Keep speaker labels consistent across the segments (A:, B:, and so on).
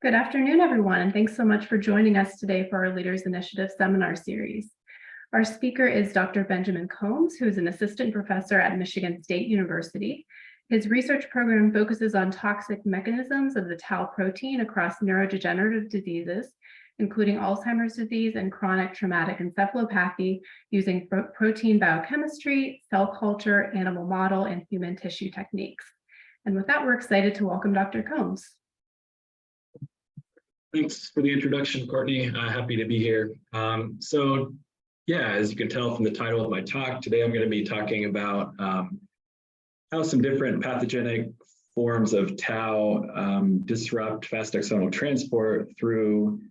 A: Good afternoon, everyone, and thanks so much for joining us today for our Leaders Initiative seminar series. Our speaker is Dr. Benjamin Combs, who is an assistant professor at Michigan State University. His research program focuses on toxic mechanisms of the tau protein across neurodegenerative diseases, including Alzheimer's disease and chronic traumatic encephalopathy, using protein biochemistry, cell culture, animal model, and human tissue techniques. And with that, we're excited to welcome Dr. Combs.
B: Thanks for the introduction, Courtney. Happy to be here. As you can tell from the title of my talk, today I'm going to be talking about how some different pathogenic forms of tau disrupt fast axonal transport through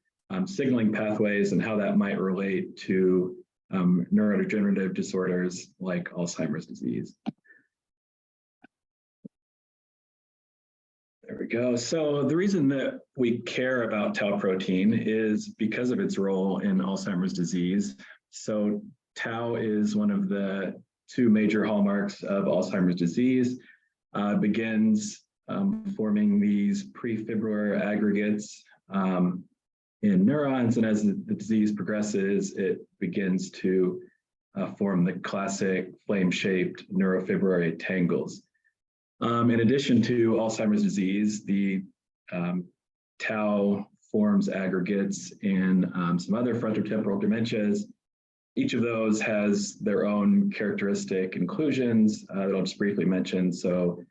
B: signaling pathways and how that might relate to neurodegenerative disorders like Alzheimer's disease. There we go. So the reason that we care about tau protein is because of its role in Alzheimer's disease. So tau is one of the two major hallmarks of Alzheimer's disease. Begins forming these prefibrillar aggregates in neurons, and as the disease progresses, it begins to form the classic flame-shaped neurofibrillary tangles. In addition to Alzheimer's disease, the tau forms aggregates in some other frontotemporal dementias. Each of those has their own characteristic inclusions that I'll just briefly mention. So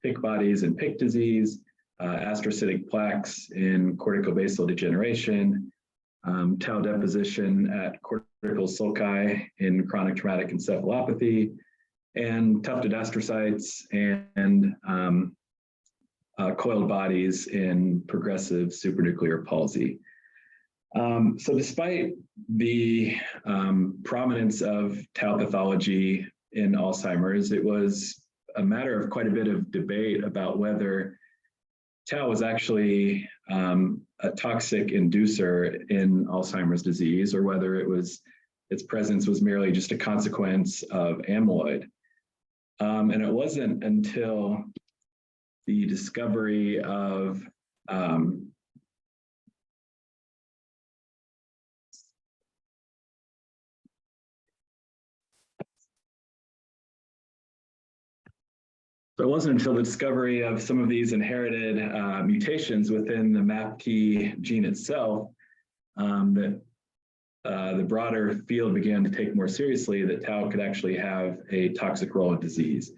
B: PIC bodies in PIC disease, astrocytic plaques in corticobasal degeneration, tau deposition at cortical sulci in chronic traumatic encephalopathy, and tufted astrocytes and coiled bodies in progressive supranuclear palsy. So despite the prominence of tau pathology in Alzheimer's, it was a matter of quite a bit of debate about whether tau was actually a toxic inducer in Alzheimer's disease, or whether its presence was merely just a consequence of amyloid. And it wasn't until the discovery of some of these inherited mutations within the MAPT gene itself that the broader field began to take more seriously that tau could actually have a toxic role in disease.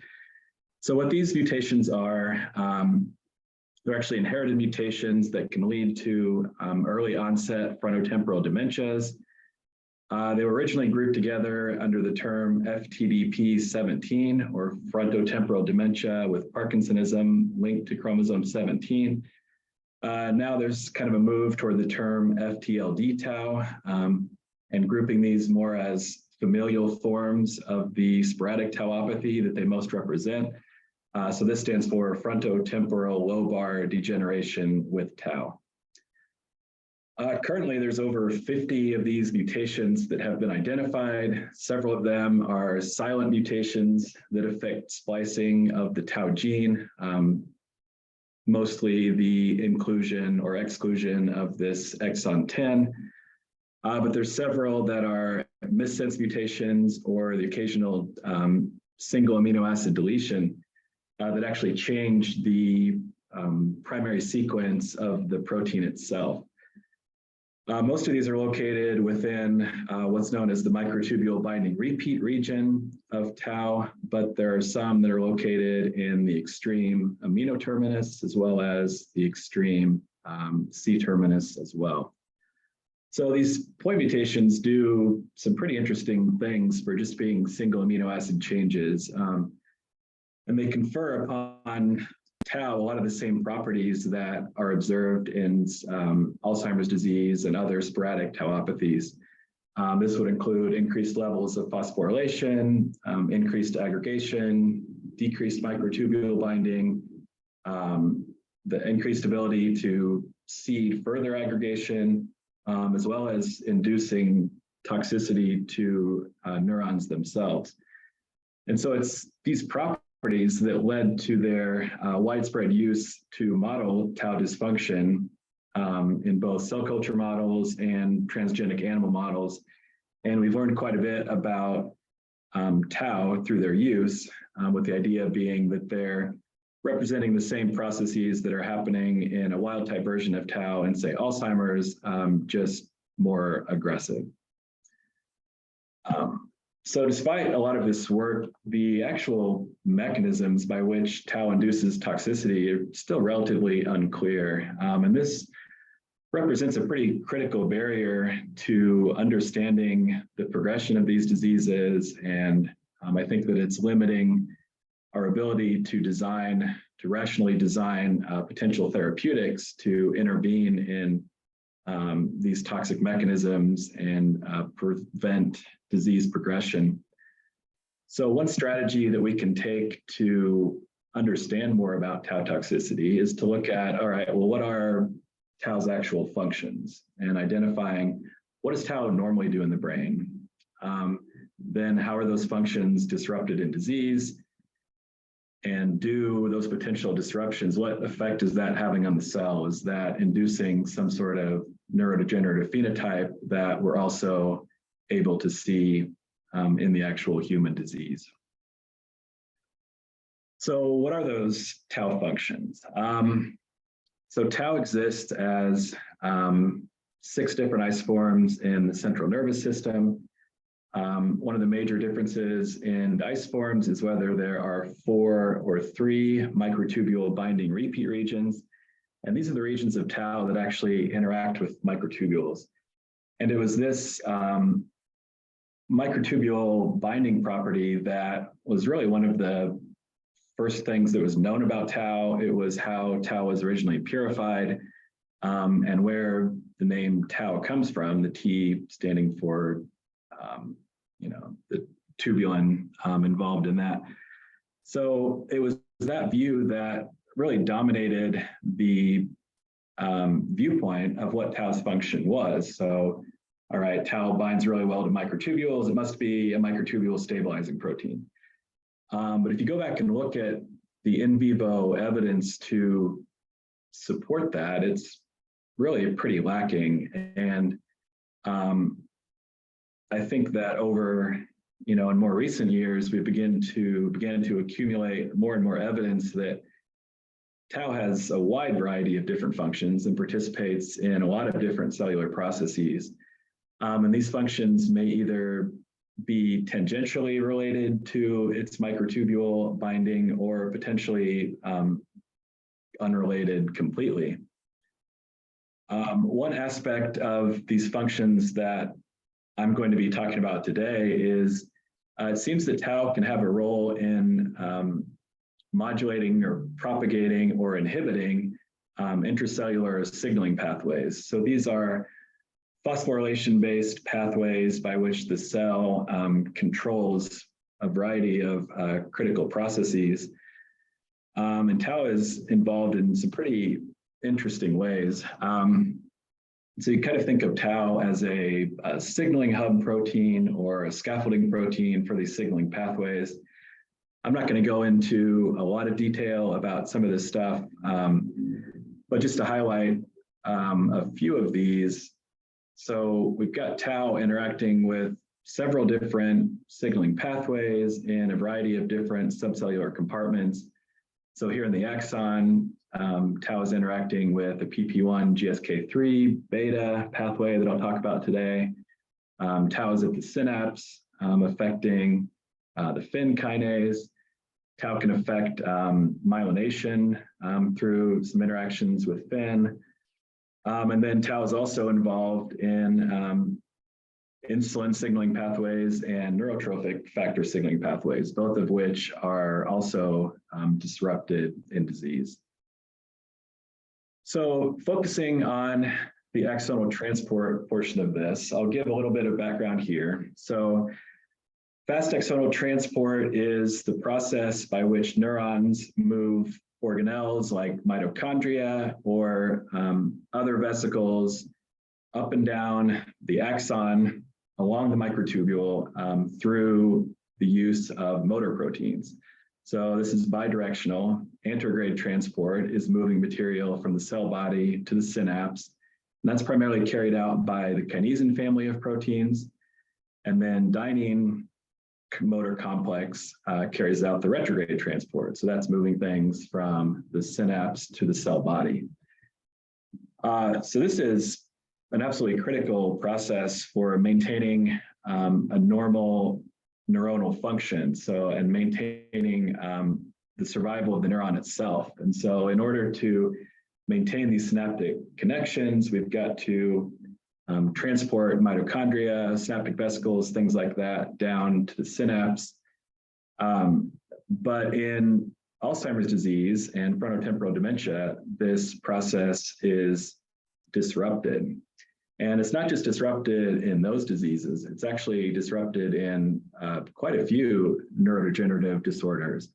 B: So what these mutations are, they're actually inherited mutations that can lead to early onset frontotemporal dementias. They were originally grouped together under the term FTDP17, or frontotemporal dementia with Parkinsonism linked to chromosome 17. Now there's kind of a move toward the term FTLD tau, and grouping these more as familial forms of the sporadic tauopathy that they most represent. So this stands for frontotemporal lobar degeneration with tau. Currently, there's over 50 of these mutations that have been identified. Several of them are silent mutations that affect splicing of the tau gene, mostly the inclusion or exclusion of this exon 10. But there's several that are missense mutations or the occasional single amino acid deletion that actually change the primary sequence of the protein itself. Most of these are located within what's known as the microtubule binding repeat region of tau, but there are some that are located in the extreme amino terminus as well as the extreme C terminus as well. So these point mutations do some pretty interesting things for just being single amino acid changes. And they confer upon tau a lot of the same properties that are observed in Alzheimer's disease and other sporadic tauopathies. This would include increased levels of phosphorylation, increased aggregation, decreased microtubule binding, the increased ability to seed further aggregation, as well as inducing toxicity to neurons themselves. And so it's these properties that led to their widespread use to model tau dysfunction in both cell culture models and transgenic animal models. And we've learned quite a bit about tau through their use, with the idea being that they're representing the same processes that are happening in a wild type version of tau and say Alzheimer's, just more aggressive. So despite a lot of this work, the actual mechanisms by which tau induces toxicity are still relatively unclear. And this represents a pretty critical barrier to understanding the progression of these diseases. And I think that it's limiting our ability to rationally design potential therapeutics to intervene in these toxic mechanisms and prevent disease progression. So one strategy that we can take to understand more about tau toxicity is to look at, all right, well, what are tau's actual functions, and identifying what does tau normally do in the brain? Then how are those functions disrupted in disease? And do those potential disruptions, what effect is that having on the cell? Is that inducing some sort of neurodegenerative phenotype that we're also able to see in the actual human disease? So what are those tau functions? So tau exists as 6 different isoforms in the central nervous system. One of the major differences in the isoforms is whether there are 4 or 3 microtubule binding repeat regions. And these are the regions of tau that actually interact with microtubules. And it was this microtubule binding property that was really one of the first things that was known about tau. It was how tau was originally purified, and where the name tau comes from, the T standing for the tubulin involved in that. So it was that view that really dominated the viewpoint of what tau's function was. So, all right, tau binds really well to microtubules. It must be a microtubule stabilizing protein. But if you go back and look at the in vivo evidence to support that, it's really pretty lacking. And I think that over, in more recent years, we began to accumulate more and more evidence that tau has a wide variety of different functions and participates in a lot of different cellular processes. And these functions may either be tangentially related to its microtubule binding or potentially unrelated completely. One aspect of these functions that I'm going to be talking about today is it seems that tau can have a role in modulating or propagating or inhibiting intracellular signaling pathways. So these are phosphorylation-based pathways by which the cell controls a variety of critical processes. And tau is involved in some pretty interesting ways. So you kind of think of tau as a signaling hub protein or a scaffolding protein for these signaling pathways. I'm not going to go into a lot of detail about some of this stuff, but just to highlight a few of these. So we've got tau interacting with several different signaling pathways in a variety of different subcellular compartments. So here in the axon, tau is interacting with the PP1 GSK3 beta pathway that I'll talk about today. Tau is at the synapse, affecting the Fin kinase. Tau can affect myelination through some interactions with Fin. And then tau is also involved in insulin signaling pathways and neurotrophic factor signaling pathways, both of which are also disrupted in disease. So focusing on the axonal transport portion of this, I'll give a little bit of background here. So fast axonal transport is the process by which neurons move organelles like mitochondria or other vesicles up and down the axon along the microtubule through the use of motor proteins. So this is bidirectional. Anterograde transport is moving material from the cell body to the synapse. And that's primarily carried out by the kinesin family of proteins. And then dynein motor complex carries out the retrograde transport. So that's moving things from the synapse to the cell body. So this is an absolutely critical process for maintaining a normal neuronal function, and maintaining the survival of the neuron itself. And so in order to maintain these synaptic connections, we've got to transport mitochondria, synaptic vesicles, things like that down to the synapse. But in Alzheimer's disease and frontotemporal dementia, this process is disrupted. And it's not just disrupted in those diseases, it's actually disrupted in quite a few neurodegenerative disorders.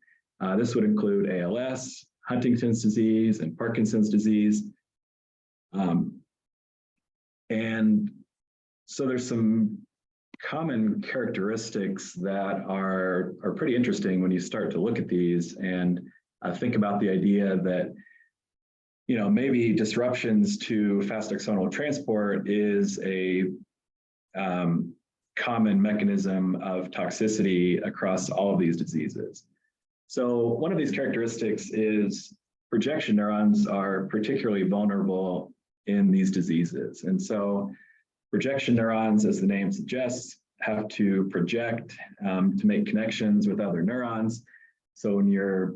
B: This would include ALS, Huntington's disease, and Parkinson's disease. And so there's some common characteristics that are pretty interesting when you start to look at these and think about the idea that maybe disruptions to fast axonal transport is a common mechanism of toxicity across all of these diseases. So one of these characteristics is projection neurons are particularly vulnerable in these diseases. And so projection neurons, as the name suggests, have to project to make connections with other neurons. So when you're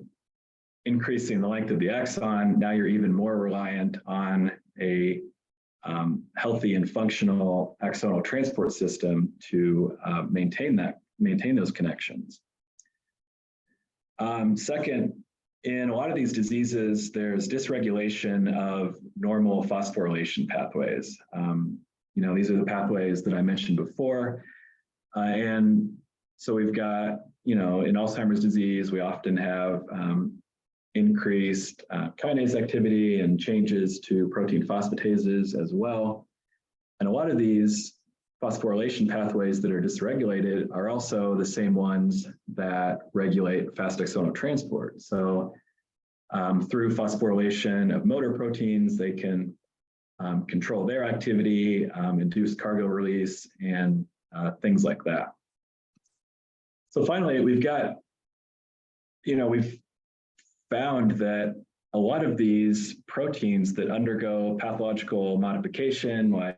B: increasing the length of the axon, now you're even more reliant on a healthy and functional axonal transport system to maintain those connections. Second, in a lot of these diseases, there's dysregulation of normal phosphorylation pathways. These are the pathways that I mentioned before. And so we've got, in Alzheimer's disease, we often have increased kinase activity and changes to protein phosphatases as well. And a lot of these phosphorylation pathways that are dysregulated are also the same ones that regulate fast axonal transport. So through phosphorylation of motor proteins, they can control their activity, induce cargo release, and things like that. So finally, we've got, we've found that a lot of these proteins that undergo pathological modification, like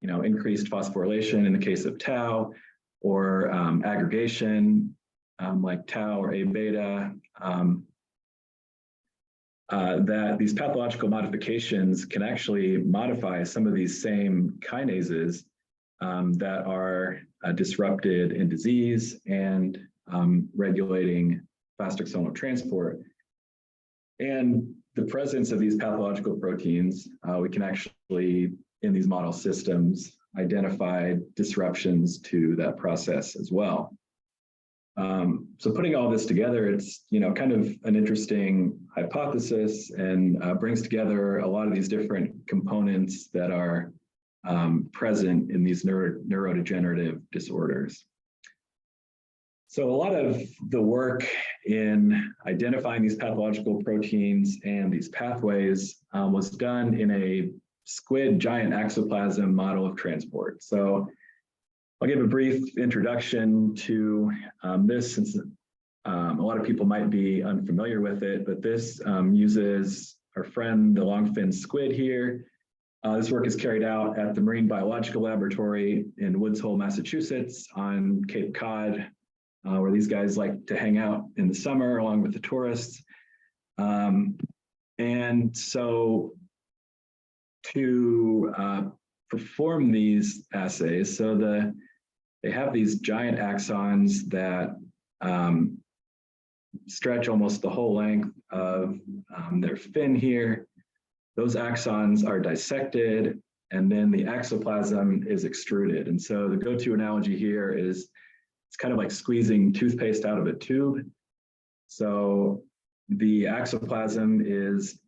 B: increased phosphorylation in the case of tau, or aggregation like tau or A beta, that these pathological modifications can actually modify some of these same kinases that are disrupted in disease and regulating fast axonal transport. And the presence of these pathological proteins, we can actually, in these model systems, identify disruptions to that process as well. So putting all this together, it's kind of an interesting hypothesis, and brings together a lot of these different components that are present in these neurodegenerative disorders. So a lot of the work in identifying these pathological proteins and these pathways was done in a squid giant axoplasm model of transport. So I'll give a brief introduction to this, since a lot of people might be unfamiliar with it, but this uses our friend, the longfin squid here. This work is carried out at the Marine Biological Laboratory in Woods Hole, Massachusetts on Cape Cod, where these guys like to hang out in the summer along with the tourists. And so to perform these assays, so they have these giant axons that stretch almost the whole length of their fin here. Those axons are dissected, and then the axoplasm is extruded. And so the go-to analogy here is it's kind of like squeezing toothpaste out of a tube. So the axoplasm is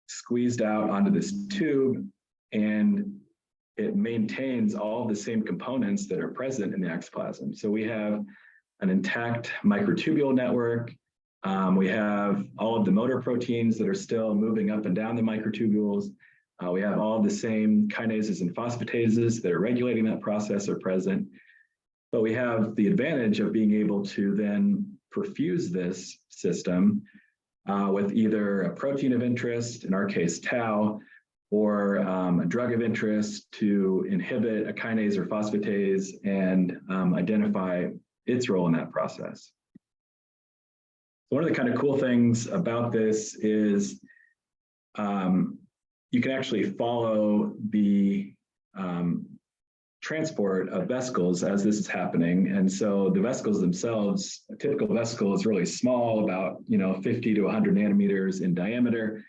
B: squeezed out onto this tube, and it maintains all the same components that are present in the axoplasm. So we have an intact microtubule network. We have all of the motor proteins that are still moving up and down the microtubules. We have all the same kinases and phosphatases that are regulating that process are present. But we have the advantage of being able to then perfuse this system with either a protein of interest, in our case tau, or a drug of interest to inhibit a kinase or phosphatase and identify its role in that process. One of the kind of cool things about this is you can actually follow the transport of vesicles as this is happening. And so the vesicles themselves, a typical vesicle is really small, about 50 to 100 nanometers in diameter,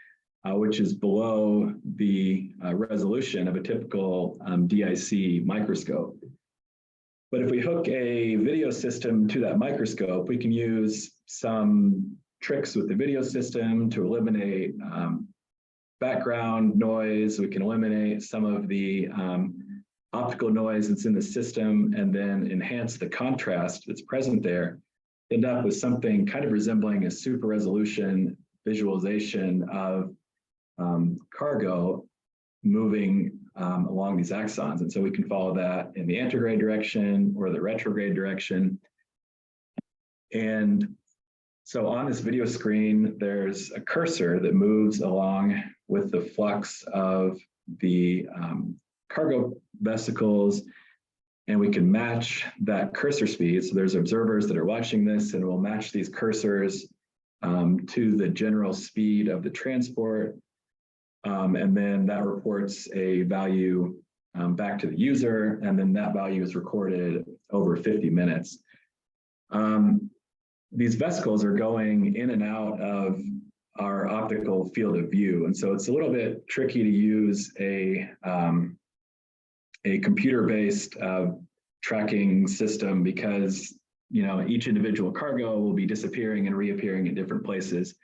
B: which is below the resolution of a typical DIC microscope. But if we hook a video system to that microscope, we can use some tricks with the video system to eliminate background noise. We can eliminate some of the optical noise that's in the system and then enhance the contrast that's present there, end up with something kind of resembling a super resolution visualization of cargo moving along these axons. And so we can follow that in the antegrade direction or the retrograde direction. And so on this video screen, there's a cursor that moves along with the flux of the cargo vesicles, and we can match that cursor speed. So there's observers that are watching this, and we'll match these cursors to the general speed of the transport. And then that reports a value back to the user, and then that value is recorded over 50 minutes. These vesicles are going in and out of our optical field of view. And so it's a little bit tricky to use a computer-based tracking system because each individual cargo will be disappearing and reappearing in different places.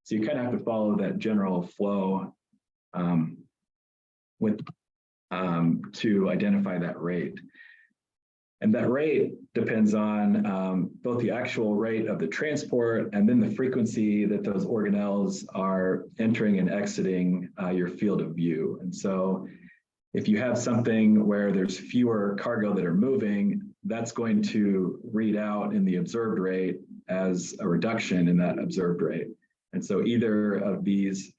B: So you kind of have to follow that general flow to identify that rate. And that rate depends on both the actual rate of the transport and then the frequency that those organelles are entering and exiting your field of view. And so if you have something where there's fewer cargo that are moving, that's going to read out in the observed rate as a reduction in that observed rate. And so either of these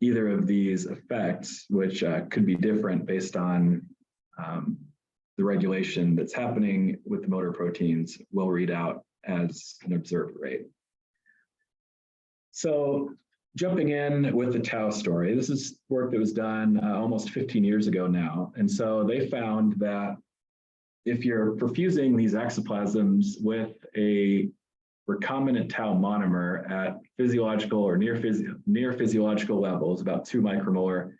B: effects, which could be different based on the regulation that's happening with the motor proteins, will read out as an observed rate. So jumping in with the tau story, this is work that was done almost 15 years ago now. And so they found that if you're perfusing these axoplasms with a recombinant tau monomer at physiological or near physiological levels, about 2 micromolar,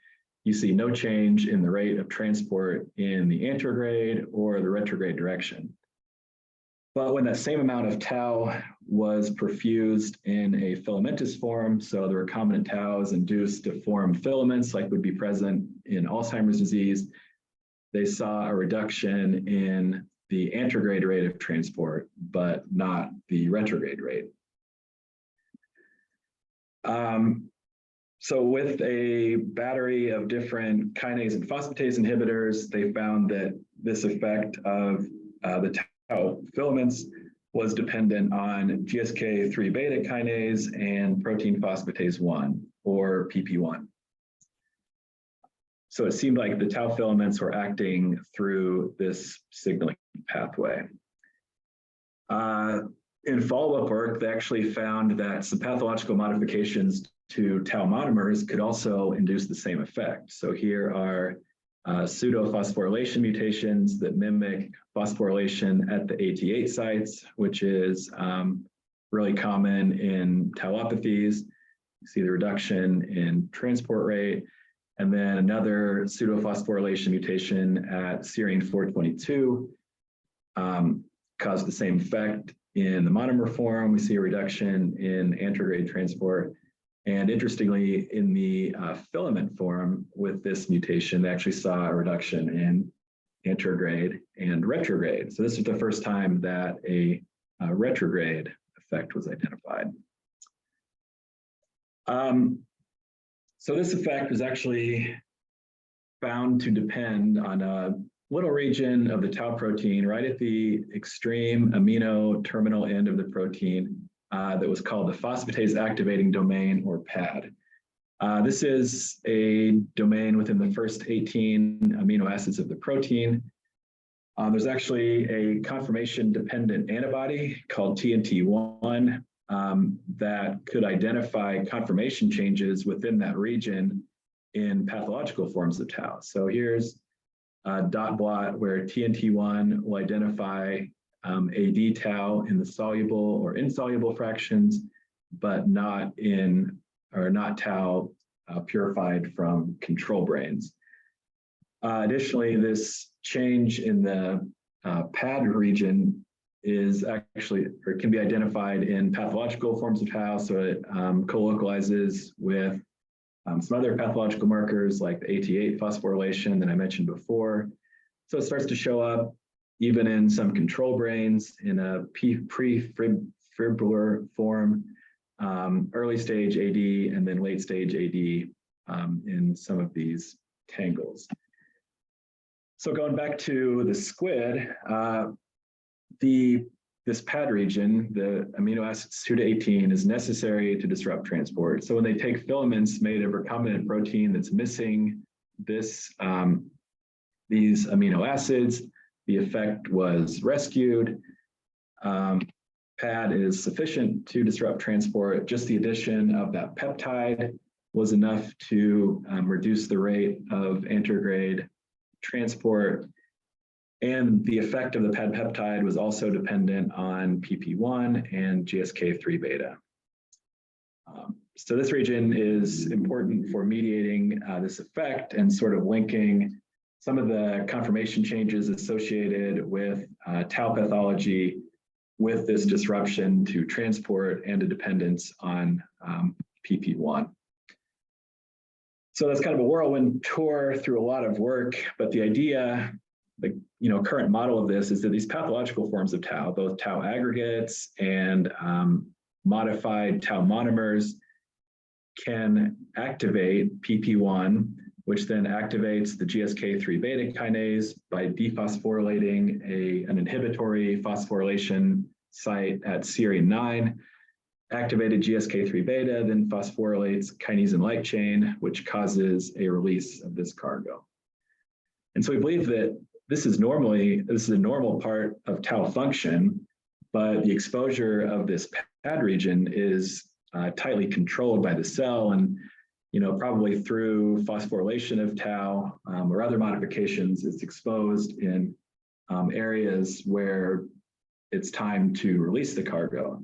B: you see no change in the rate of transport in the anterograde or the retrograde direction. But when that same amount of tau was perfused in a filamentous form, so the recombinant tau is induced to form filaments like would be present in Alzheimer's disease, they saw a reduction in the anterograde rate of transport, but not the retrograde rate. So with a battery of different kinase and phosphatase inhibitors, they found that this effect of the tau filaments was dependent on GSK3 beta kinase and protein phosphatase 1, or PP1. So it seemed like the tau filaments were acting through this signaling pathway. In follow-up work, they actually found that some pathological modifications to tau monomers could also induce the same effect. So here are pseudophosphorylation mutations that mimic phosphorylation at the AT8 sites, which is really common in tauopathies. You see the reduction in transport rate. And then another pseudophosphorylation mutation at serine 422 caused the same effect. In the monomer form, we see a reduction in anterograde transport. And interestingly, in the filament form with this mutation, they actually saw a reduction in anterograde and retrograde. So this is the first time that a retrograde effect was identified. So this effect was actually found to depend on a little region of the tau protein right at the extreme amino terminal end of the protein that was called the phosphatase activating domain, or PAD. This is a domain within the first 18 amino acids of the protein. There's actually a conformation-dependent antibody called TNT1 that could identify conformation changes within that region in pathological forms of tau. So here's a dot blot where TNT1 will identify AD tau in the soluble or insoluble fractions, but not tau purified from control brains. Additionally, this change in the PAD region is actually, or can be identified in pathological forms of tau. So it co-localizes with some other pathological markers like the AT8 phosphorylation that I mentioned before. So it starts to show up even in some control brains in a pre-fibrillar form, early stage AD, and then late stage AD in some of these tangles. So going back to the squid, this PAD region, the amino acids 2 to 18, is necessary to disrupt transport. So when they take filaments made of recombinant protein that's missing these amino acids, the effect was rescued. PAD is sufficient to disrupt transport. Just the addition of that peptide was enough to reduce the rate of anterograde transport. And the effect of the PAD peptide was also dependent on PP1 and GSK3 beta. So this region is important for mediating this effect and sort of linking some of the conformation changes associated with tau pathology with this disruption to transport and a dependence on PP1. So that's kind of a whirlwind tour through a lot of work, but the idea, the current model of this is that these pathological forms of tau, both tau aggregates and modified tau monomers, can activate PP1, which then activates the GSK3 beta kinase by dephosphorylating an inhibitory phosphorylation site at serine 9. Activated GSK3 beta then phosphorylates kinesin light chain, which causes a release of this cargo. And so we believe that this is a normal part of tau function, but the exposure of this PAD region is tightly controlled by the cell, and probably through phosphorylation of tau or other modifications, it's exposed in areas where it's time to release the cargo.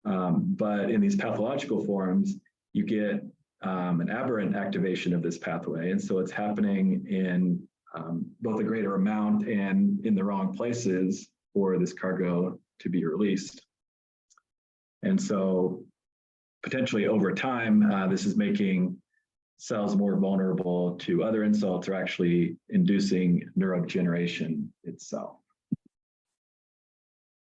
B: But in these pathological forms, you get an aberrant activation of this pathway, and so it's happening in both a greater amount and in the wrong places for this cargo to be released. And so potentially over time, this is making cells more vulnerable to other insults or actually inducing neurodegeneration itself.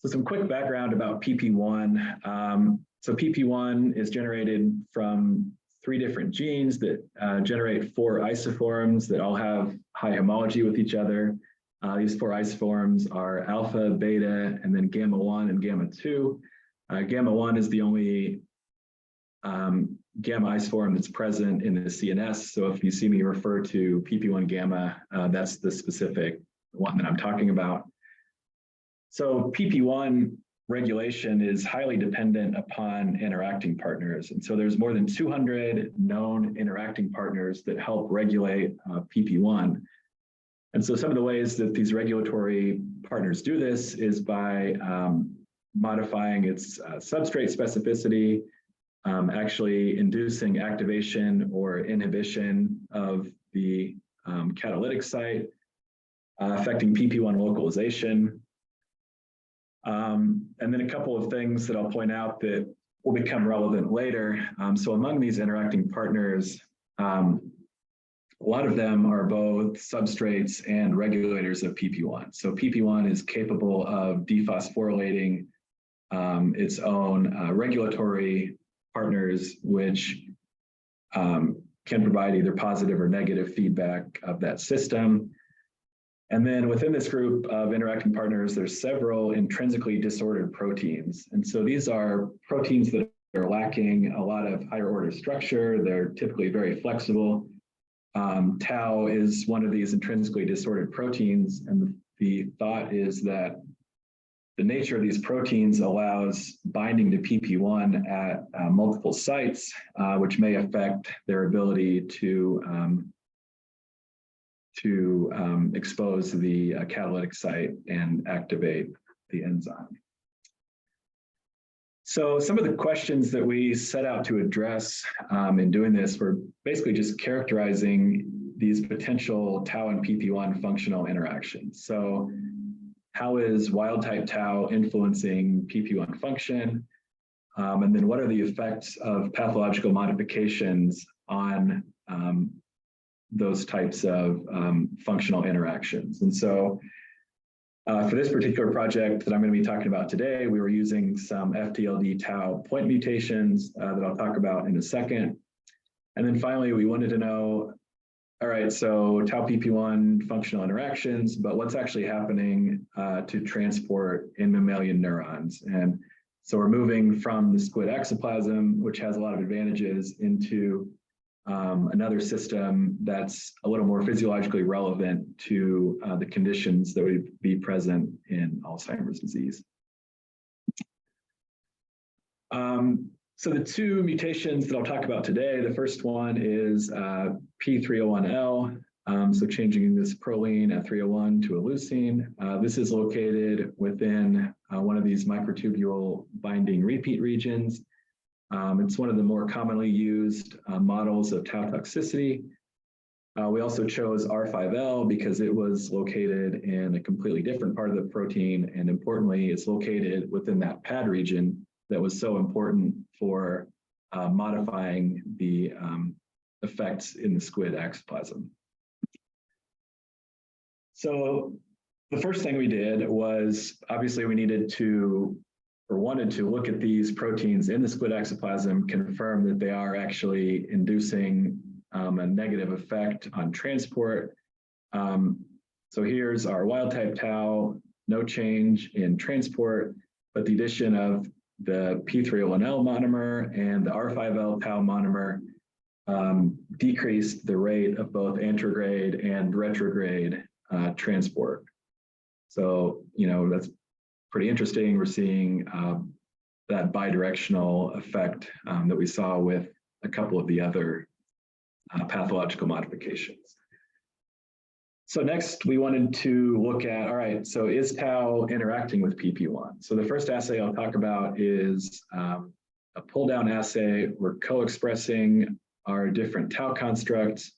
B: So some quick background about PP1. So PP1 is generated from 3 different genes that generate 4 isoforms that all have high homology with each other. These 4 isoforms are alpha, beta, and then gamma 1 and gamma 2. Gamma 1 is the only gamma isoform that's present in the CNS. So if you see me refer to PP1 gamma, that's the specific one that I'm talking about. So PP1 regulation is highly dependent upon interacting partners. And so there's more than 200 known interacting partners that help regulate PP1. And so some of the ways that these regulatory partners do this is by modifying its substrate specificity, actually inducing activation or inhibition of the catalytic site, affecting PP1 localization. And then a couple of things that I'll point out that will become relevant later. So among these interacting partners, a lot of them are both substrates and regulators of PP1. So PP1 is capable of dephosphorylating its own regulatory partners, which can provide either positive or negative feedback of that system. And then within this group of interacting partners, there's several intrinsically disordered proteins. And so these are proteins that are lacking a lot of higher order structure. They're typically very flexible. Tau is one of these intrinsically disordered proteins. And the thought is that the nature of these proteins allows binding to PP1 at multiple sites, which may affect their ability to expose the catalytic site and activate the enzyme. So some of the questions that we set out to address in doing this were basically just characterizing these potential tau and PP1 functional interactions. So how is wild type tau influencing PP1 function? And then what are the effects of pathological modifications on those types of functional interactions? And so for this particular project that I'm going to be talking about today, we were using some FTLD tau point mutations that I'll talk about in a second. And then finally, we wanted to know, all right, so tau PP1 functional interactions, but what's actually happening to transport in mammalian neurons? And so we're moving from the squid axoplasm, which has a lot of advantages, into another system that's a little more physiologically relevant to the conditions that would be present in Alzheimer's disease. So the two mutations that I'll talk about today, the first one is P301L, so changing this proline at 301 to a leucine. This is located within one of these microtubule binding repeat regions. It's one of the more commonly used models of tau toxicity. We also chose R5L because it was located in a completely different part of the protein, and importantly, it's located within that pad region that was so important for modifying the effects in the squid axoplasm. So the first thing we did was, obviously we needed to, or wanted to, look at these proteins in the squid axoplasm, confirm that they are actually inducing a negative effect on transport. So here's our wild type tau, no change in transport, but the addition of the P301L monomer and the R5L tau monomer decreased the rate of both anterograde and retrograde transport. So, that's pretty interesting. We're seeing that bidirectional effect that we saw with a couple of the other pathological modifications. So next, we wanted to look at, all right, so is tau interacting with PP1? So the first assay I'll talk about is a pull-down assay. We're co-expressing our different tau constructs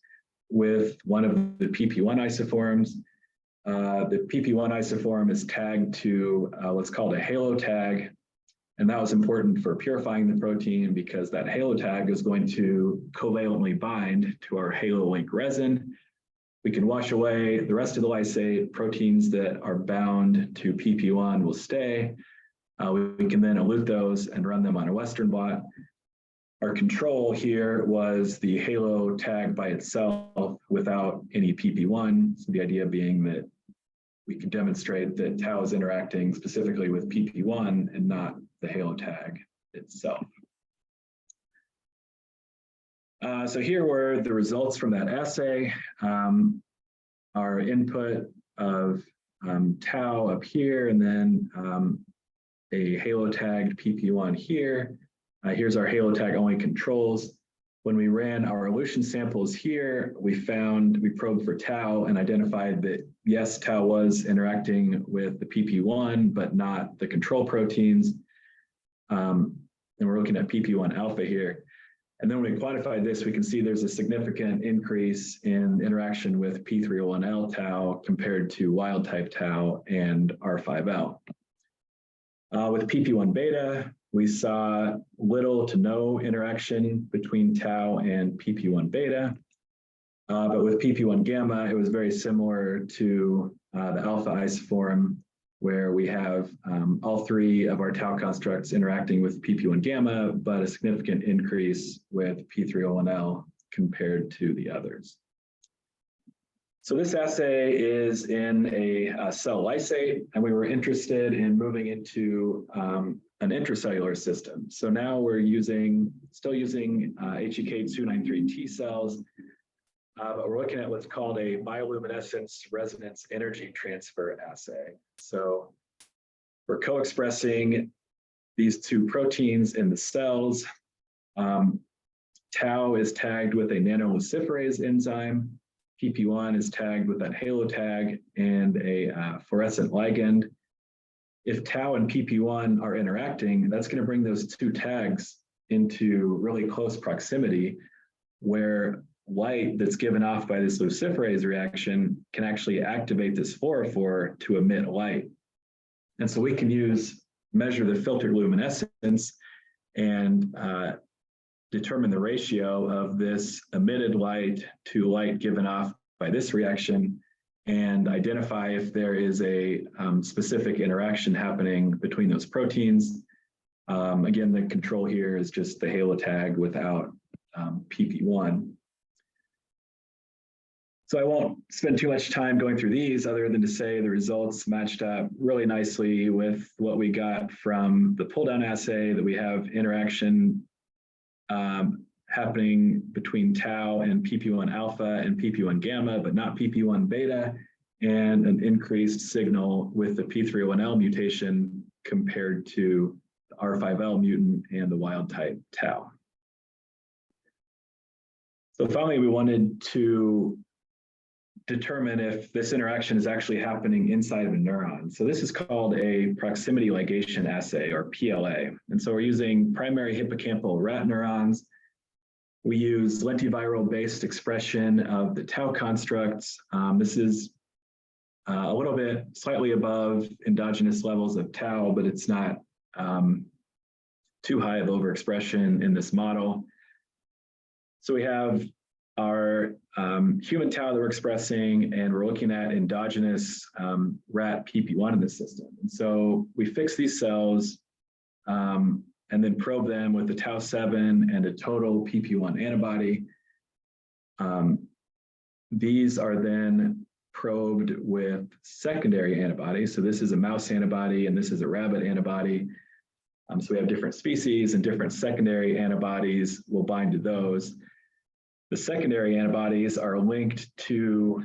B: with one of the PP1 isoforms. The PP1 isoform is tagged to what's called a halo tag, and that was important for purifying the protein because that halo tag is going to covalently bind to our halo link resin. We can wash away the rest of the lysate. Proteins that are bound to PP1 will stay. We can then elute those and run them on a Western blot. Our control here was the halo tag by itself without any PP1. So the idea being that we can demonstrate that tau is interacting specifically with PP1 and not the halo tag itself. So here were the results from that assay. Our input of tau up here, and then a halo tagged PP1 here. Here's our halo tag only controls. When we ran our elution samples here, we probed for tau and identified that yes, tau was interacting with the PP1, but not the control proteins. And we're looking at PP1 alpha here. And then when we quantified this, we can see there's a significant increase in interaction with P301L tau compared to wild type tau and R5L. With PP1 beta, we saw little to no interaction between tau and PP1 beta. But with PP1 gamma, it was very similar to the alpha isoform, where we have all three of our tau constructs interacting with PP1 gamma, but a significant increase with P301L compared to the others. So this assay is in a cell lysate, and we were interested in moving into an intracellular system. So now we're still using HEK293 T cells, but we're looking at what's called a bioluminescence resonance energy transfer assay. So we're co-expressing these two proteins in the cells. Tau is tagged with a nanoluciferase enzyme. PP1 is tagged with that halo tag and a fluorescent ligand. If tau and PP1 are interacting, that's going to bring those two tags into really close proximity, where light that's given off by this luciferase reaction can actually activate this fluorophore to emit light. And so we can measure the filtered luminescence and determine the ratio of this emitted light to light given off by this reaction, and identify if there is a specific interaction happening between those proteins. Again, the control here is just the halo tag without PP1. So I won't spend too much time going through these, other than to say the results matched up really nicely with what we got from the pull-down assay, that we have interaction happening between tau and PP1 alpha and PP1 gamma, but not PP1 beta, and an increased signal with the P301L mutation compared to the R5L mutant and the wild type tau. So finally, we wanted to determine if this interaction is actually happening inside of a neuron. So this is called a proximity ligation assay, or PLA. And so we're using primary hippocampal rat neurons. We use lentiviral-based expression of the tau constructs. This is a little bit slightly above endogenous levels of tau, but it's not too high of overexpression in this model. So we have our human tau that we're expressing, and we're looking at endogenous rat PP1 in the system. And so we fix these cells and then probe them with the tau7 and a total PP1 antibody. These are then probed with secondary antibodies. So this is a mouse antibody and this is a rabbit antibody. So we have different species, and different secondary antibodies will bind to those. The secondary antibodies are linked to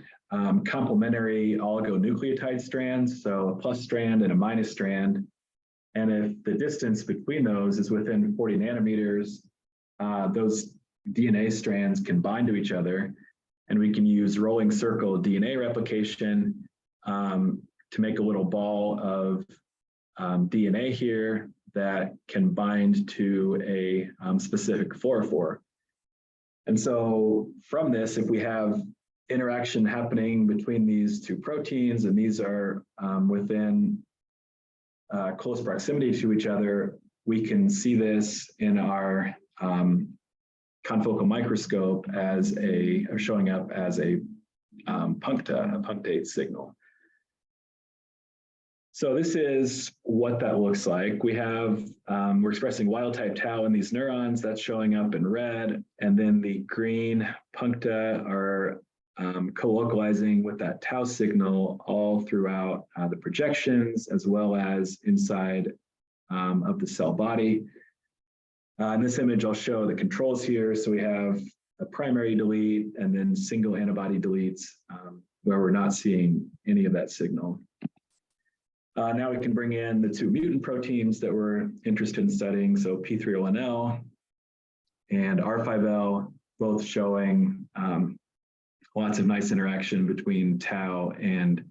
B: complementary oligonucleotide strands, so a plus strand and a minus strand. And if the distance between those is within 40 nanometers, those DNA strands can bind to each other, and we can use rolling circle DNA replication to make a little ball of DNA here that can bind to a specific fluorophore. And so from this, if we have interaction happening between these two proteins, and these are within close proximity to each other, we can see this in our confocal microscope as showing up as a punctate signal. So this is what that looks like. We have, we're expressing wild type tau in these neurons, that's showing up in red, and then the green puncta are co-localizing with that tau signal all throughout the projections, as well as inside of the cell body. In this image, I'll show the controls here. So we have a primary delete and then single antibody deletes where we're not seeing any of that signal. Now we can bring in the two mutant proteins that we're interested in studying, so P301L and R5L, both showing lots of nice interaction between tau and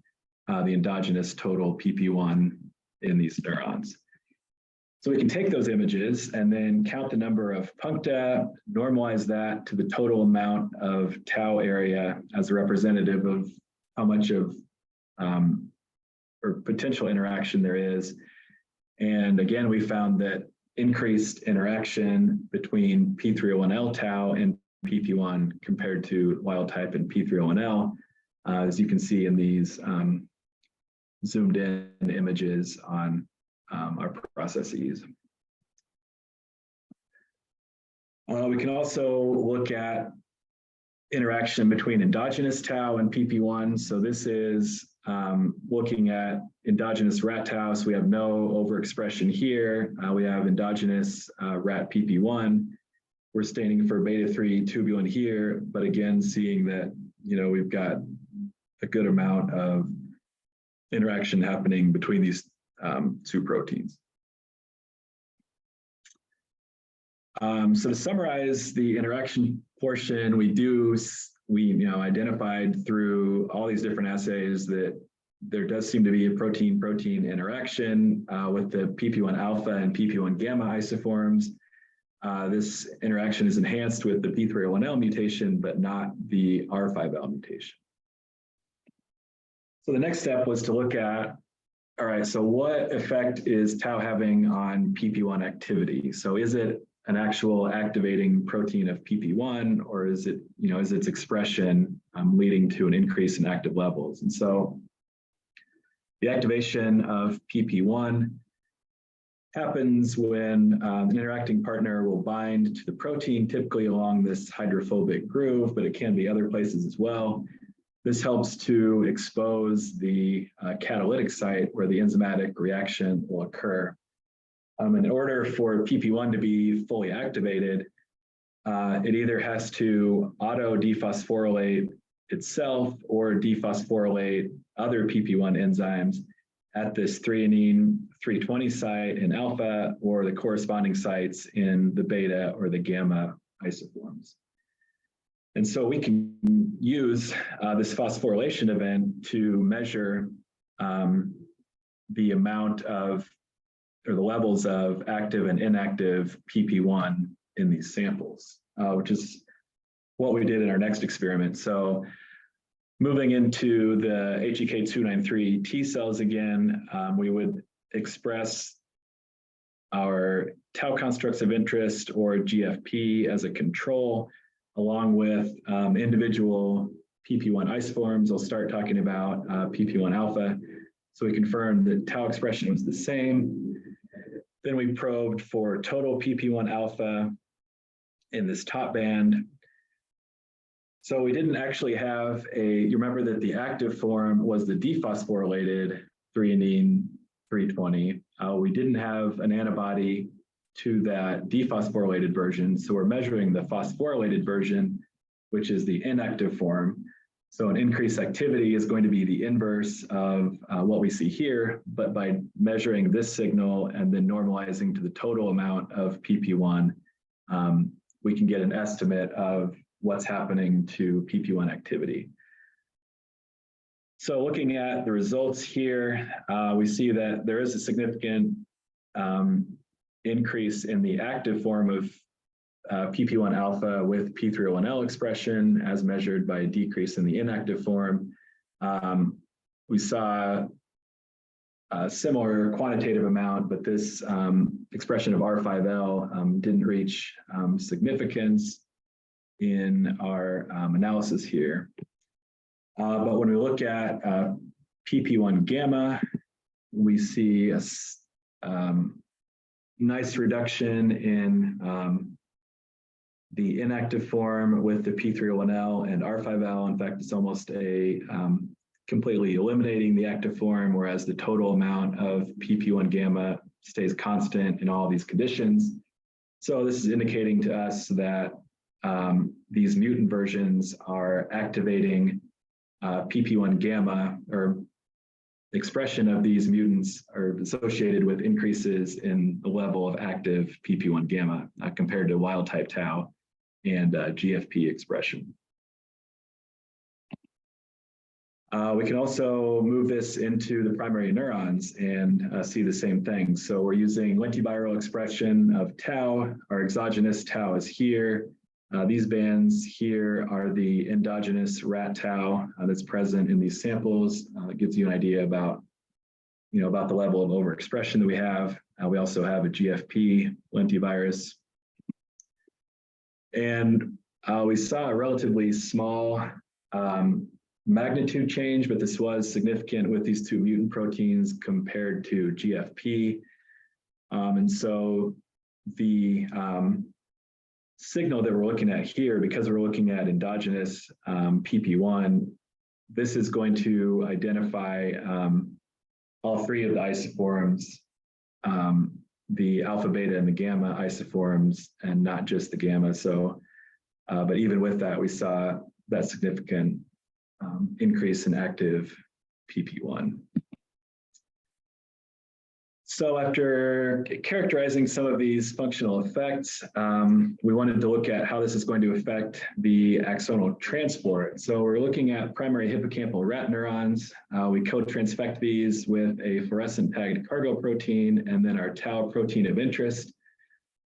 B: the endogenous total PP1 in these neurons. So we can take those images and then count the number of puncta, normalize that to the total amount of tau area as a representative of how much of or potential interaction there is. And again, we found that increased interaction between P301L tau and PP1 compared to wild type and P301L, as you can see in these zoomed in images on our processes. We can also look at interaction between endogenous tau and PP1. So this is looking at endogenous rat tau. So we have no overexpression here. We have endogenous rat PP1. We're staining for beta-3 tubulin here, but again, seeing that, we've got a good amount of interaction happening between these two proteins. So to summarize the interaction portion, we identified through all these different assays that there does seem to be a protein-protein interaction with the PP1 alpha and PP1 gamma isoforms. This interaction is enhanced with the P301L mutation, but not the R5L mutation. So the next step was to look at, all right, so what effect is tau having on PP1 activity? So is it an actual activating protein of PP1, or is it, is its expression leading to an increase in active levels? And so the activation of PP1 happens when an interacting partner will bind to the protein, typically along this hydrophobic groove, but it can be other places as well. This helps to expose the catalytic site where the enzymatic reaction will occur. In order for PP1 to be fully activated, it either has to auto-dephosphorylate itself or dephosphorylate other PP1 enzymes at this threonine 320 site in alpha or the corresponding sites in the beta or the gamma isoforms. And so we can use this phosphorylation event to measure the amount of, or the levels of active and inactive PP1 in these samples, which is what we did in our next experiment. So moving into the HEK293 T cells again, we would express our tau constructs of interest, or GFP, as a control, along with individual PP1 isoforms. I'll start talking about PP1 alpha. So we confirmed that tau expression was the same. Then we probed for total PP1 alpha in this top band. So we didn't actually have you remember that the active form was the dephosphorylated threonine 320. We didn't have an antibody to that dephosphorylated version. So we're measuring the phosphorylated version, which is the inactive form. So an increased activity is going to be the inverse of what we see here, but by measuring this signal and then normalizing to the total amount of PP1, we can get an estimate of what's happening to PP1 activity. So looking at the results here, we see that there is a significant increase in the active form of PP1 alpha with P301L expression as measured by a decrease in the inactive form. We saw a similar quantitative amount, but this expression of R5L didn't reach significance in our analysis here. But when we look at PP1 gamma, we see a nice reduction in the inactive form with the P301L and R5L. In fact, it's almost completely eliminating the active form, whereas the total amount of PP1 gamma stays constant in all these conditions. So this is indicating to us that these mutant versions are activating PP1 gamma, or expression of these mutants are associated with increases in the level of active PP1 gamma compared to wild type tau and GFP expression. We can also move this into the primary neurons and see the same thing. So we're using lentiviral expression of tau. Our exogenous tau is here. These bands here are the endogenous rat tau that's present in these samples. It gives you an idea about, about the level of overexpression that we have. We also have a GFP lentivirus. And we saw a relatively small magnitude change, but this was significant with these two mutant proteins compared to GFP. And so the signal that we're looking at here, because we're looking at endogenous PP1, this is going to identify all three of the isoforms, the alpha, beta, and the gamma isoforms, and not just the gamma. So, but even with that, we saw that significant increase in active PP1. So after characterizing some of these functional effects, we wanted to look at how this is going to affect the axonal transport. So we're looking at primary hippocampal rat neurons. We co-transfect these with a fluorescent tagged cargo protein and then our tau protein of interest.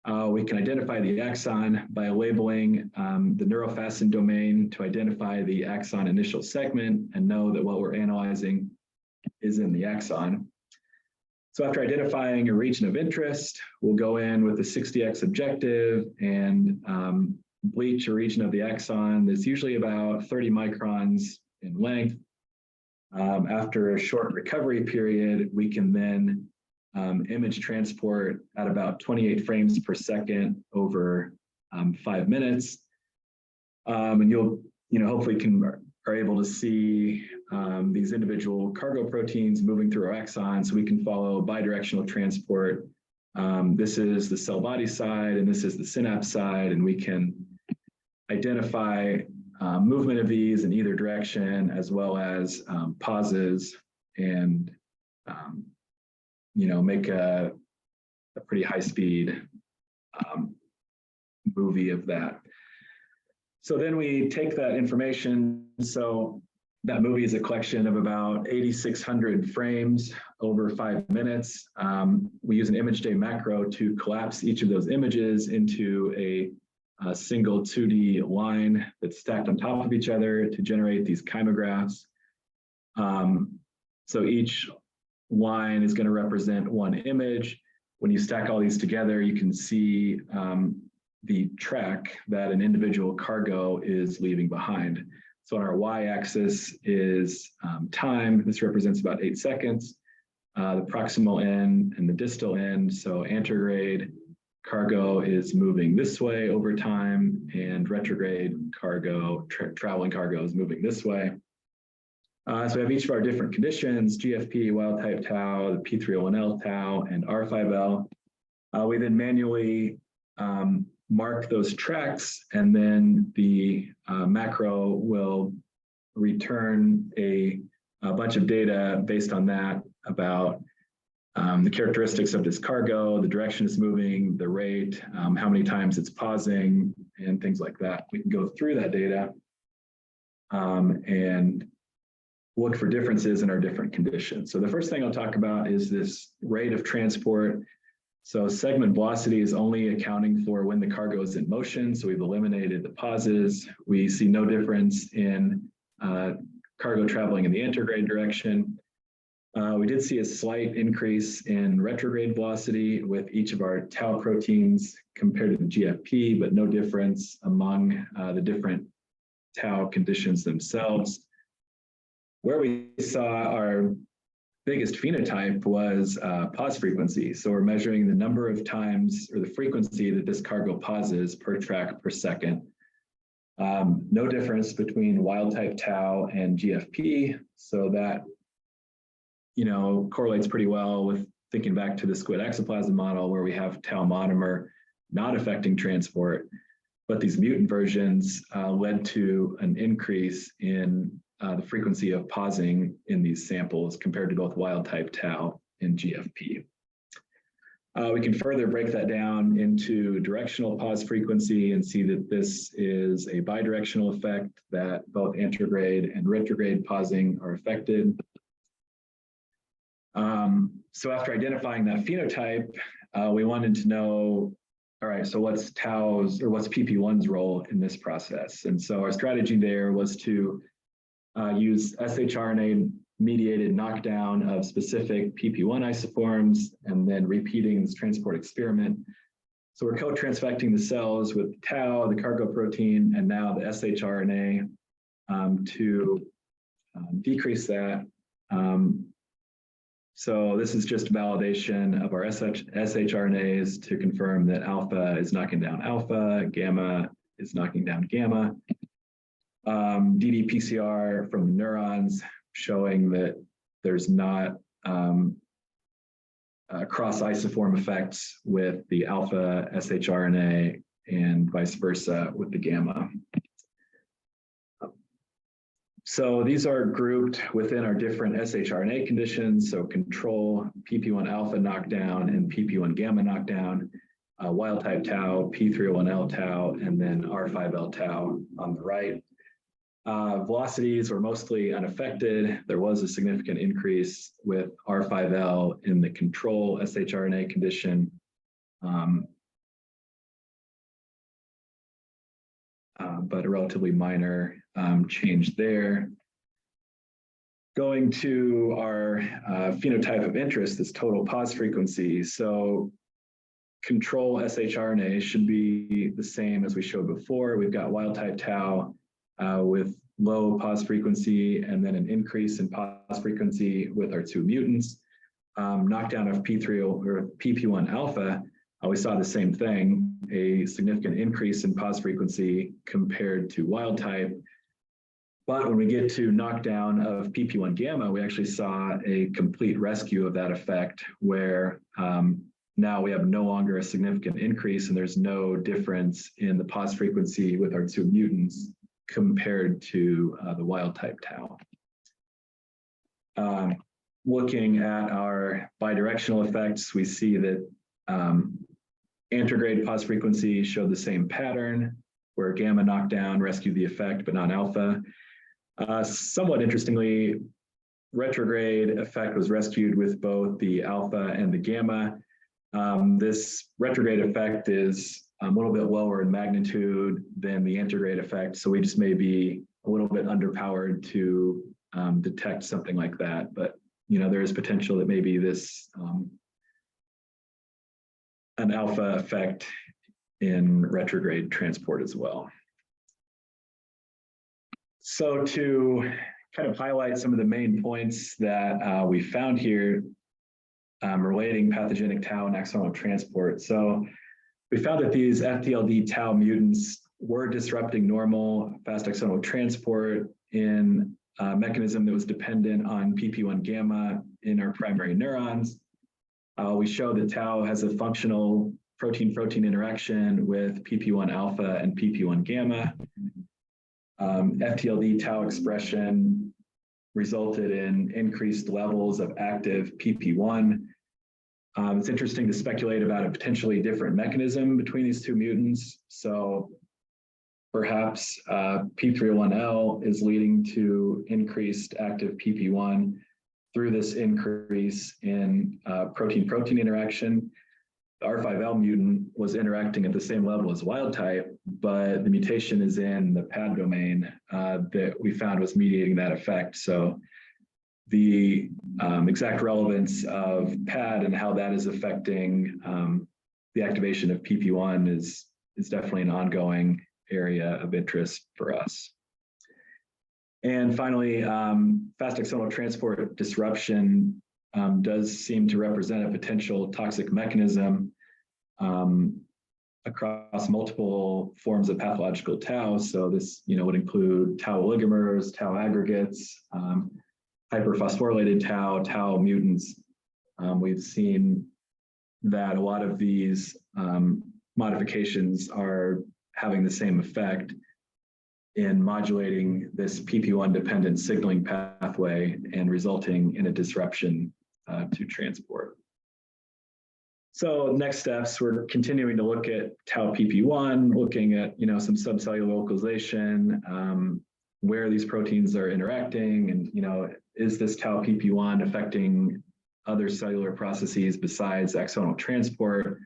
B: We can identify the axon by labeling the neurofasten domain to identify the axon initial segment and know that what we're analyzing is in the axon. So after identifying a region of interest, we'll go in with a 60x objective and bleach a region of the axon that's usually about 30 microns in length. After a short recovery period, we can then image transport at about 28 frames per second over 5 minutes. And you'll, hopefully are able to see these individual cargo proteins moving through our axon, so we can follow bidirectional transport. This is the cell body side, and this is the synapse side, and we can identify movement of these in either direction, as well as pauses, and make a pretty high-speed movie of that. So then we take that information. So that movie is a collection of about 8,600 frames over 5 minutes. We use an image day macro to collapse each of those images into a single 2D line that's stacked on top of each other to generate these chymographs. So each line is going to represent one image. When you stack all these together, you can see the track that an individual cargo is leaving behind. So on our y-axis is time. This represents about 8 seconds. The proximal end and the distal end. So anterograde cargo is moving this way over time, and retrograde cargo, traveling cargo, is moving this way. So we have each of our different conditions: GFP, wild type tau, the P301L tau, and R5L. We then manually mark those tracks, and then the macro will return a bunch of data based on that about the characteristics of this cargo, the direction it's moving, the rate, how many times it's pausing, and things like that. We can go through that data and look for differences in our different conditions. So the first thing I'll talk about is this rate of transport. So segment velocity is only accounting for when the cargo is in motion. So we've eliminated the pauses. We see no difference in cargo traveling in the anterograde direction. We did see a slight increase in retrograde velocity with each of our tau proteins compared to the GFP, but no difference among the different tau conditions themselves. Where we saw our biggest phenotype was pause frequency. So we're measuring the number of times, or the frequency, that this cargo pauses per track per second. No difference between wild type tau and GFP. So that, correlates pretty well with thinking back to the squid axoplasm model, where we have tau monomer not affecting transport, but these mutant versions led to an increase in the frequency of pausing in these samples compared to both wild type tau and GFP. We can further break that down into directional pause frequency and see that this is a bidirectional effect, that both anterograde and retrograde pausing are affected. So after identifying that phenotype, we wanted to know, all right, so what's tau's, or what's PP1's role in this process? And so our strategy there was to use shRNA-mediated knockdown of specific PP1 isoforms, and then repeating this transport experiment So we're co-transfecting the cells with tau, the cargo protein, and now the shRNA to decrease that. So this is just validation of our shRNAs to confirm that alpha is knocking down alpha, gamma is knocking down gamma. ddPCR from the neurons showing that there's not cross isoform effects with the alpha shRNA and vice versa with the gamma. So these are grouped within our different shRNA conditions. So control, PP1 alpha knockdown and PP1 gamma knockdown, wild type tau, P301L tau, and then R5L tau on the right. Velocities were mostly unaffected. There was a significant increase with R5L in the control shRNA condition. But a relatively minor change there. Going to our phenotype of interest, this total pause frequency. So control shRNA should be the same as we showed before. We've got wild type tau with low pause frequency and then an increase in pause frequency with our two mutants. Knockdown of PP1 alpha, we saw the same thing, a significant increase in pause frequency compared to wild type. But when we get to knockdown of PP1 gamma, we actually saw a complete rescue of that effect where now we have no longer a significant increase and there's no difference in the pause frequency with our two mutants compared to the wild type tau. Looking at our bidirectional effects, we see that antegrade pause frequency showed the same pattern where gamma knockdown rescued the effect, but not alpha. Somewhat interestingly, retrograde effect was rescued with both the alpha and the gamma. This retrograde effect is a little bit lower in magnitude than the antegrade effect, so we just may be a little bit underpowered to detect something like that. But there is potential that maybe this an alpha effect in retrograde transport as well. So to kind of highlight some of the main points that we found here relating pathogenic tau and axonal transport. So we found that these FTLD tau mutants were disrupting normal fast axonal transport in a mechanism that was dependent on PP1 gamma in our primary neurons. We showed that tau has a functional protein-protein interaction with PP1 alpha and PP1 gamma. FTLD tau expression resulted in increased levels of active PP1. It's interesting to speculate about a potentially different mechanism between these two mutants. So perhaps P301L is leading to increased active PP1 through this increase in protein-protein interaction. The R5L mutant was interacting at the same level as wild type, but the mutation is in the PAD domain that we found was mediating that effect. So the exact relevance of PAD and how that is affecting the activation of PP1 is definitely an ongoing area of interest for us. And finally, fast axonal transport disruption does seem to represent a potential toxic mechanism across multiple forms of pathological tau. So this, would include tau oligomers, tau aggregates, hyperphosphorylated tau, tau mutants. We've seen that a lot of these modifications are having the same effect in modulating this PP1 dependent signaling pathway and resulting in a disruption to transport. So next steps, we're continuing to look at tau PP1, looking at some subcellular localization, where these proteins are interacting, and is this tau PP1 affecting other cellular processes besides axonal transport?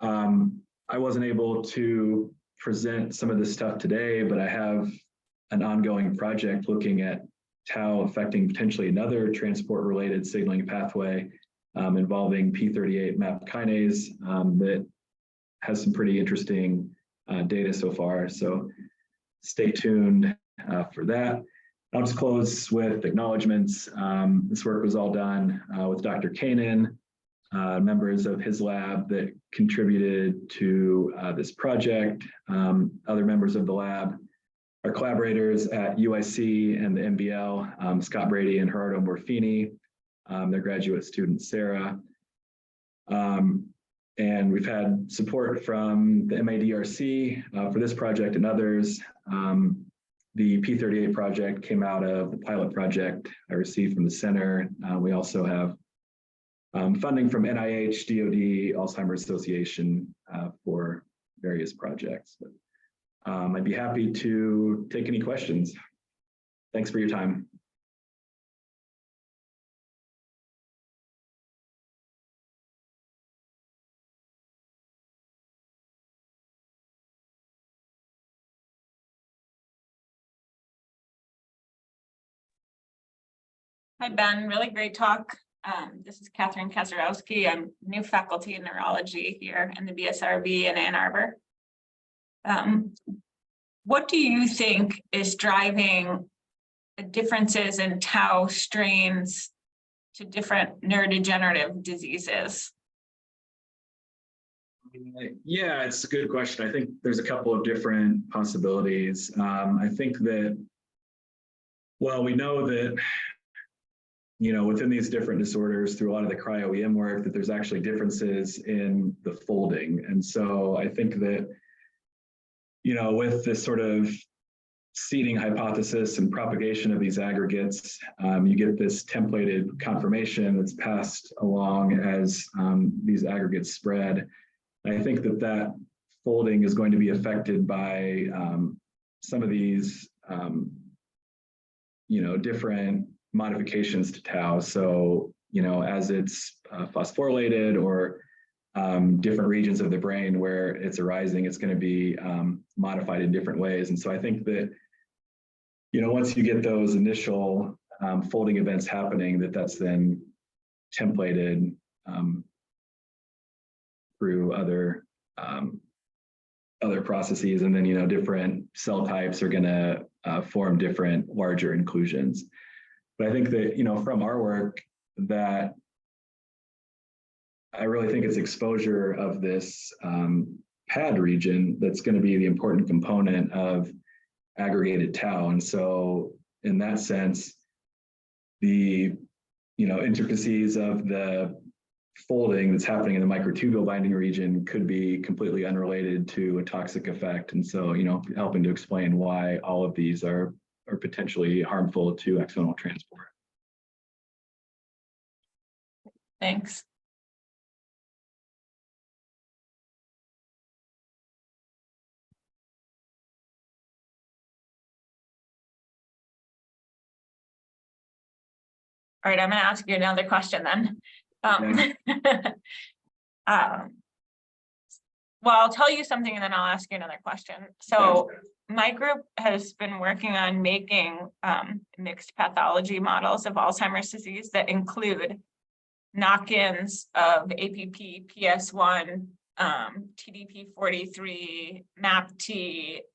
B: I wasn't able to present some of this stuff today, but I have an ongoing project looking at tau affecting potentially another transport-related signaling pathway involving P38 MAP kinase that has some pretty interesting data so far. So stay tuned for that. I'll just close with acknowledgements. This work was all done with Dr. Kanan, members of his lab that contributed to this project, other members of the lab, our collaborators at UIC and the MBL, Scott Brady and Gerardo Morfini, their graduate student, Sarah. And we've had support from the MADRC for this project and others. The P38 project came out of the pilot project I received from the center. We also have funding from NIH, DoD, Alzheimer's Association for various projects. But, I'd be happy to take any questions. Thanks for your time.
C: Hi, Ben. Really great talk. This is Catherine Kazarowski. I'm new faculty in neurology here in the BSRB in Ann Arbor. What do you think is driving the differences in tau strains to different neurodegenerative diseases?
B: Yeah, it's a good question. I think there's a couple of different possibilities. I think that, well, we know that, you know, within these different disorders through a lot of the cryo-EM work, that there's actually differences in the folding. And so I think that, you know, with this sort of seeding hypothesis and propagation of these aggregates, you get this templated conformation that's passed along as these aggregates spread. And I think that that folding is going to be affected by some of these, you know, different modifications to tau. So, you know, as it's phosphorylated or different regions of the brain where it's arising, it's going to be modified in different ways. And so I think that, you know, once you get those initial folding events happening, that's then templated through other processes, and then, you know, different cell types are going to form different larger inclusions. But I think that, you know, from our work, that I really think it's exposure of this pad region that's going to be the important component of aggregated tau. And so in that sense, the, you know, intricacies of the folding that's happening in the microtubule binding region could be completely unrelated to a toxic effect. And so, you know, helping to explain why all of these are potentially harmful to axonal transport.
C: Thanks. All right, I'm going to ask you another question then. Well, I'll tell you something and then I'll ask you another question. So my group has been working on making mixed pathology models of Alzheimer's disease that include knock-ins of APP, PS1, TDP43, MAPT,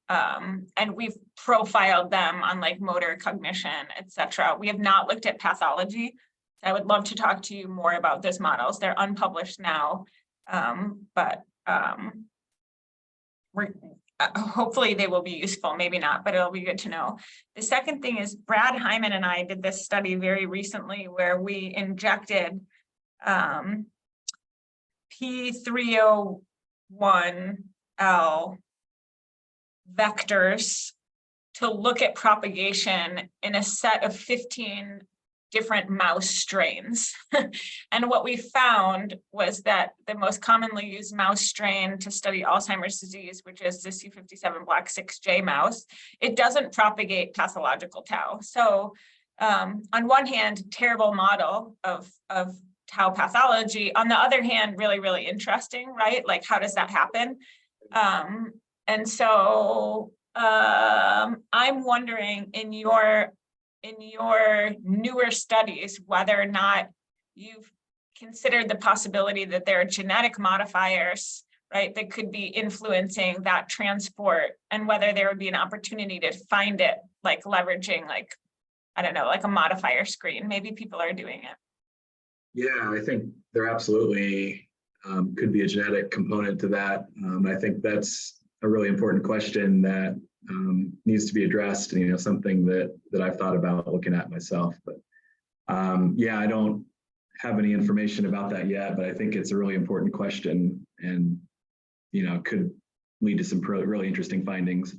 C: and we've profiled them on like motor cognition, etc. We have not looked at pathology. I would love to talk to you more about those models. They're unpublished now, but hopefully they will be useful, maybe not, but it'll be good to know. The second thing is Brad Hyman and I did this study very recently where we injected P301L vectors to look at propagation in a set of 15 different mouse strains. And what we found was that the most commonly used mouse strain to study Alzheimer's disease, which is the C57 Black 6J mouse, it doesn't propagate pathological tau. So on one hand, terrible model of tau pathology. On the other hand, really, really interesting, right? Like, how does that happen? And so I'm wondering in your newer studies, whether or not you've considered the possibility that there are genetic modifiers right, that could be influencing that transport, and whether there would be an opportunity to find it, like leveraging, like, I don't know, like a modifier screen. Maybe people are doing it.
B: Yeah, I think there absolutely could be a genetic component to that. I think that's a really important question that needs to be addressed, and something that I've thought about looking at myself. But yeah, I don't have any information about that yet, but I think it's a really important question, and could lead to some really interesting findings.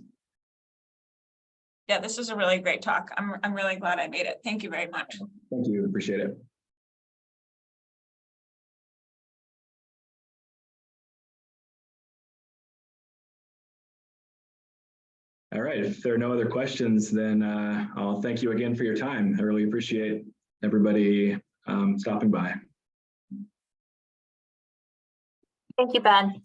C: Yeah, this is a really great talk. I'm really glad I made it. Thank you very much.
B: Thank you, appreciate it. All right, if there are no other questions, then I'll thank you again for your time. I really appreciate everybody stopping by.
D: Thank you, Ben.